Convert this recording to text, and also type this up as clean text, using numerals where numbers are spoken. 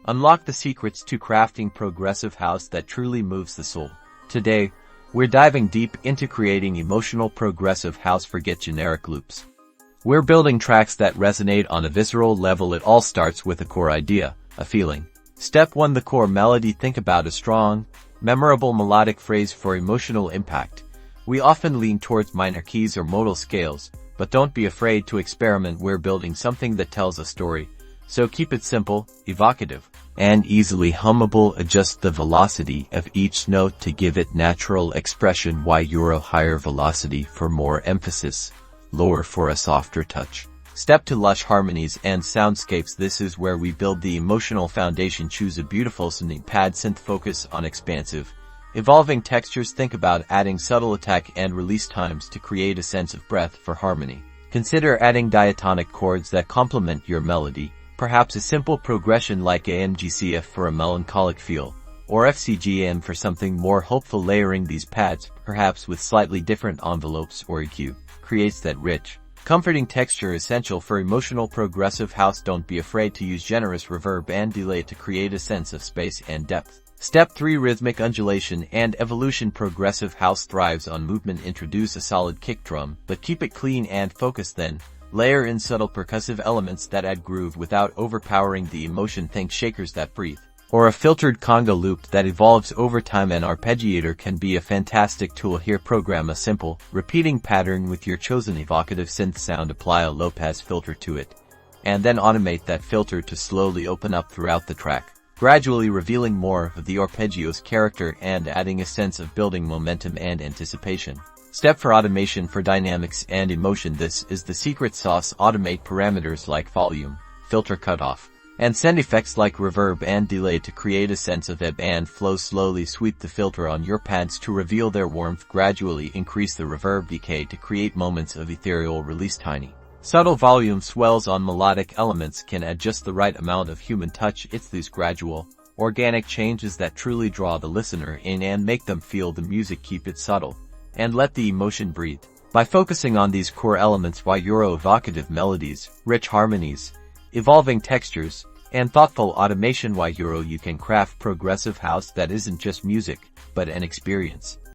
Unlock the secrets to crafting progressive house that truly moves the soul. Today, we're diving deep into creating emotional progressive house. Forget generic loops. We're building tracks that resonate on a visceral level. It all starts with a core idea, a feeling. Step 1. The core melody. Think about a strong, memorable melodic phrase for emotional impact. We often lean towards minor keys or modal scales, but don't be afraid to experiment. We're building something that tells a story, so keep it simple, evocative, and easily hummable. Adjust the velocity of each note to give it natural expression. Higher velocity for more emphasis, lower for a softer touch. Step 2. Lush harmonies and soundscapes. This is where we build the emotional foundation. Choose a beautiful synth pad. Synth focus on expansive, evolving textures. Think about adding subtle attack and release times to create a sense of breadth for harmony. Consider adding diatonic chords that complement your melody, perhaps a simple progression like AMGCF for a melancholic feel, or FCGM for something more hopeful. Layering these pads, perhaps with slightly different envelopes or EQ, creates that rich, comforting texture essential for emotional progressive house. Don't be afraid to use generous reverb and delay to create a sense of space and depth. Step 3. Rhythmic undulation and evolution. Progressive house thrives on movement. Introduce a solid kick drum, but keep it clean and focused. Then, layer in subtle percussive elements that add groove without overpowering the emotion. Think shakers that breathe, or a filtered conga loop that evolves over time. An arpeggiator can be a fantastic tool here. Program a simple, repeating pattern with your chosen evocative synth sound. Apply a low-pass filter to it, and then automate that filter to slowly open up throughout the track, gradually revealing more of the arpeggio's character and adding a sense of building momentum and anticipation. Step 4. Automation for dynamics and emotion. This is the secret sauce. Automate parameters like volume, filter cutoff, and send effects like reverb and delay to create a sense of ebb and flow. Slowly sweep the filter on your pads to reveal their warmth. Gradually increase the reverb decay to create moments of ethereal release. Tiny, subtle volume swells on melodic elements can add just the right amount of human touch. It's these gradual, organic changes that truly draw the listener in and make them feel the music. Keep it subtle, and let the emotion breathe. By focusing on these core elements, evocative melodies, rich harmonies, evolving textures, and thoughtful automation, you can craft progressive house that isn't just music, but an experience.